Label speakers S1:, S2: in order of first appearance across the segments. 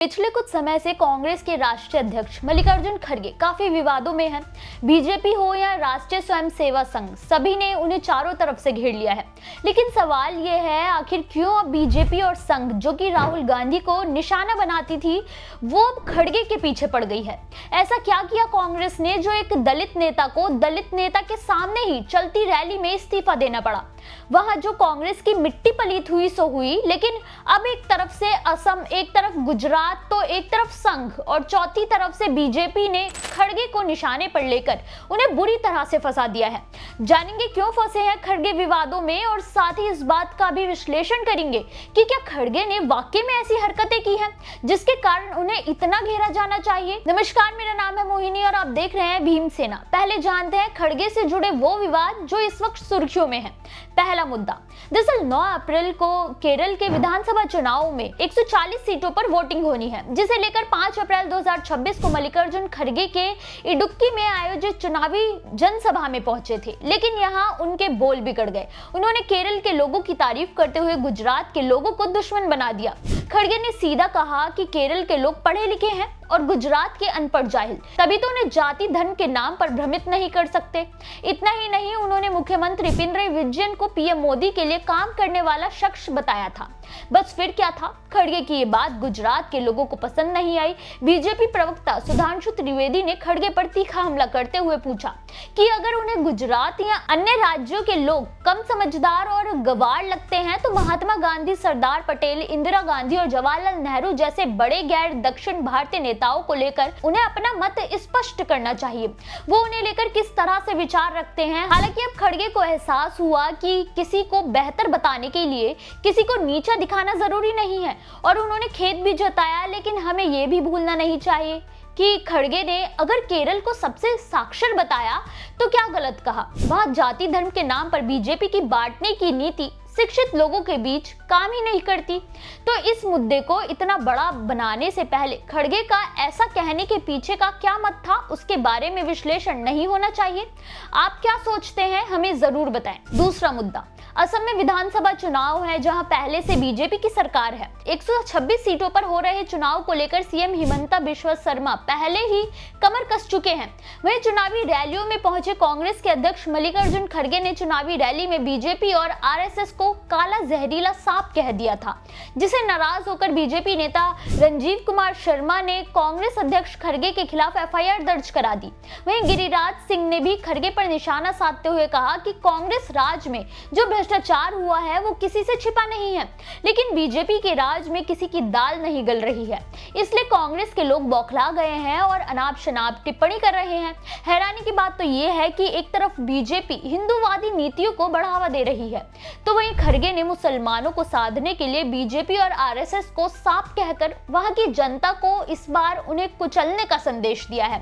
S1: पिछले कुछ समय से कांग्रेस के राष्ट्रीय अध्यक्ष मल्लिकार्जुन खड़गे काफी विवादों में हैं। बीजेपी हो या राष्ट्रीय स्वयंसेवक संघ, सभी ने उन्हें चारों तरफ से घेर लिया है। लेकिन सवाल ये है, आखिर क्यों अब बीजेपी और संघ, जो कि राहुल गांधी को निशाना बनाती थी, वो अब खड़गे के पीछे पड़ गई है। ऐसा क्या किया कांग्रेस ने जो एक दलित नेता को दलित नेता के सामने ही चलती रैली में इस्तीफा देना पड़ा। वहां जो कांग्रेस की मिट्टी पलीत हुई सो हुई, लेकिन अब एक तरफ से असम, एक तरफ गुजरात, तो एक तरफ संघ और चौथी तरफ से बीजेपी ने खड़गे को निशाने पर लेकर उन्हें बुरी तरह से फंसा दिया है। जानेंगे क्यों फंसे हैं खड़गे विवादों में, और साथ ही इस बात का भी विश्लेषण करेंगे कि क्या खड़गे ने वाकई में ऐसी हरकतें की हैं जिसके कारण उन्हें इतना घेरा जाना चाहिए। नमस्कार, मेरा नाम है मोहिनी और आप देख रहे हैं भीमसेना। पहले जानते हैं खड़गे से जुड़े वो विवाद जो इस वक्त सुर्खियों में है। पहला मुद्दा, दरअसल 9 अप्रैल को केरल के विधानसभा चुनाव में 140 सीटों पर वोटिंग होनी है, जिसे लेकर 5 अप्रैल 2026 को मल्लिकार्जुन खड़गे के इडुक्की में आयोजित चुनावी जनसभा में पहुंचे थे। लेकिन यहां उनके बोल बिगड़ गए। उन्होंने केरल के लोगों की तारीफ करते हुए गुजरात के लोगों को दुश्मन बना दिया। खड़गे ने सीधा कहा कि केरल के लोग पढ़े लिखे हैं और गुजरात के अनपढ़ जाहिल, तभी तो उन्हें जाति धर्म के नाम पर भ्रमित नहीं कर सकते। इतना ही नहीं, उन्होंने मुख्यमंत्री पिनरई विजयन को पीएम मोदी के लिए काम करने वाला शख्स बताया था। बस फिर क्या था, खड़गे की ये बात गुजरात के लोगों को पसंद नहीं आई। बीजेपी प्रवक्ता सुधांशु त्रिवेदी ने खड़गे पर तीखा हमला करते हुए पूछा कि अगर उन्हें गुजरात या अन्य राज्यों के लोग कम समझदार और गवार लगते हैं तो महात्मा गांधी, सरदार पटेल, इंदिरा गांधी और जवाहरलाल नेहरू जैसे बड़े गैर दक्षिण भारतीय नेताओं को लेकर उन्हें अपना मत स्पष्ट करना चाहिए। वो उन्हें लेकर किस तरह से विचार रखते हैं। हालांकि अब खड़गे को एहसास हुआ कि किसी को बेहतर बताने के लिए किसी को नीचा दिखाना जरूरी नहीं है, और उन्होंने खेद भी जताया। लेकिन हमें यह भी भूलना नहीं चाहिए कि खड़गे ने अगर केरल को सबसे साक्षर बताया तो क्या गलत कहा। वहां जाति धर्म के नाम पर बीजेपी की बांटने की नीति शिक्षित लोगों के बीच काम ही नहीं करती। तो इस मुद्दे को इतना बड़ा बनाने से पहले खड़गे का ऐसा कहने के पीछे का क्या मत था, उसके बारे में विश्लेषण नहीं होना चाहिए। आप क्या सोचते हैं, हमें जरूर बताएं। दूसरा मुद्दा, असम में विधानसभा चुनाव है जहां पहले से बीजेपी की सरकार है। 126 सीटों पर हो रहे चुनाव को लेकर सीएम हिमंता बिस्वा शर्मा पहले ही कमर कस चुके हैं। वहीं चुनावी रैलियों में पहुंचे कांग्रेस के अध्यक्ष मल्लिकार्जुन खड़गे ने चुनावी रैली में बीजेपी और आरएसएस को काला जहरीला सांप कह दिया था, जिसे नाराज होकर बीजेपी नेता रंजीव कुमार शर्मा ने कांग्रेस अध्यक्ष खड़गे के खिलाफ एफआईआर दर्ज करा दी। वहीं गिरिराज सिंह ने भी खड़गे पर निशाना साधते हुए कहा कि कांग्रेस राज में जो भ्रष्टाचार हुआ है वो किसी से छिपा नहीं है, लेकिन बीजेपी के राज में किसी की दाल नहीं गल रही है। इसलिए कांग्रेस के लोग बौखला गए हैं और अनाप शनाप टिप्पणी कर रहे हैं। हैरानी की बात तो ये है कि एक तरफ बीजेपी हिंदूवादी नीतियों को बढ़ावा दे रही है, तो वहीं खड़गे ने मुसलमानों को साधने के लिए बीजेपी और आरएसएस को सांप कहकर वहां की जनता को इस बार उन्हें कुचलने का संदेश दिया है।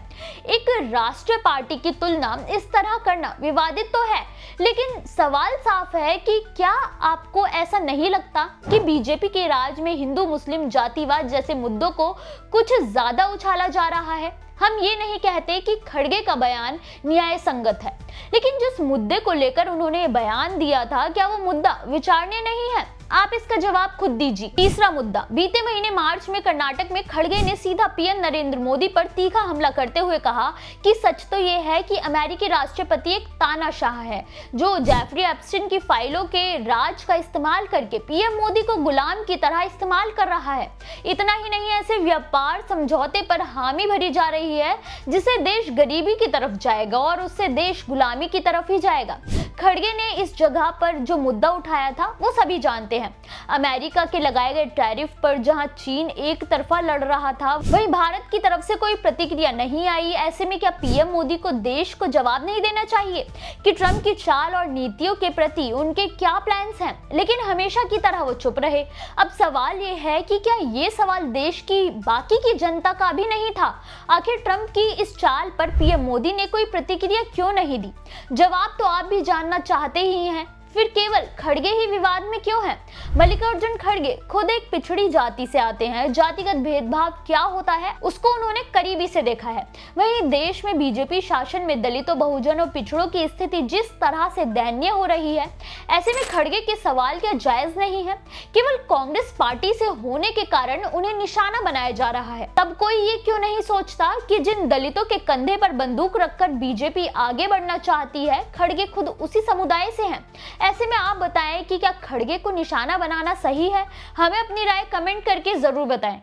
S1: एक राष्ट्रीय पार्टी की तुलना इस तरह करना विवादित तो है, लेकिन सवाल साफ है कि क्या आपको ऐसा नहीं लगता कि बीजेपी के राज में हिंदू मुस्लिम जातिवाद जैसे मुद्दों को कुछ ज्यादा उछाला जा रहा है। हम ये नहीं कहते कि खड़गे का बयान न्याय संगत है, लेकिन जिस मुद्दे को लेकर उन्होंने बयान दिया था, क्या वो मुद्दा विचारणीय नहीं है? आप इसका जवाब खुद दीजिए। तीसरा मुद्दा, बीते महीने मार्च में कर्नाटक में खड़गे ने सीधा पीएम नरेंद्र मोदी पर तीखा हमला करते हुए कहा कि सच तो ये है कि अमेरिकी राष्ट्रपति एक तानाशाह है जो जेफरी एप्स्टीन की फाइलों के राज का इस्तेमाल करके पीएम मोदी को गुलाम की तरह इस्तेमाल कर रहा है। इतना ही नहीं, ऐसे व्यापार समझौते पर हामी भरी जा रही है जिससे देश गरीबी की तरफ जाएगा और उससे देश गुलामी की तरफ ही जाएगा। खड़गे ने इस जगह पर जो मुद्दा उठाया था वो सभी जानते हैं। अमेरिका के लगाए गए टैरिफ पर जहां चीन एक तरफा लड़ रहा था, वहीं भारत की तरफ से कोई प्रतिक्रिया नहीं आई। ऐसे में क्या पीएम मोदी को देश को जवाब नहीं देना चाहिए कि ट्रंप की चाल और नीतियों के प्रति उनके क्या प्लान्स हैं? लेकिन हमेशा की तरह वो चुप रहे। अब सवाल ये है कि क्या ये सवाल देश की बाकी की जनता का भी नहीं था? आखिर ट्रंप की इस चाल पर पीएम मोदी ने कोई प्रतिक्रिया क्यों नहीं दी? जवाब तो आप भी जानना चाहते ही हैं। फिर केवल खड़गे ही विवाद में क्यों हैं? मल्लिकार्जुन खड़गे खुद एक पिछड़ी जाति से आते हैं। जातिगत भेदभाव क्या होता है उसको उन्होंने करीबी से देखा है। वहीं देश में बीजेपी शासन में दलितों, बहुजनों, पिछड़ों की स्थिति जिस तरह से दयनीय हो रही है, ऐसे में खड़गे के सवाल क्या जायज नहीं है? केवल कांग्रेस पार्टी से होने के कारण उन्हें निशाना बनाया जा रहा है। तब कोई ये क्यों नहीं सोचता कि जिन दलितों के कंधे पर बंदूक रखकर बीजेपी आगे बढ़ना चाहती है, खड़गे खुद उसी समुदाय से हैं। ऐसे में आप बताएं कि क्या खड़गे को निशाना बनाना सही है? हमें अपनी राय कमेंट करके जरूर बताएं।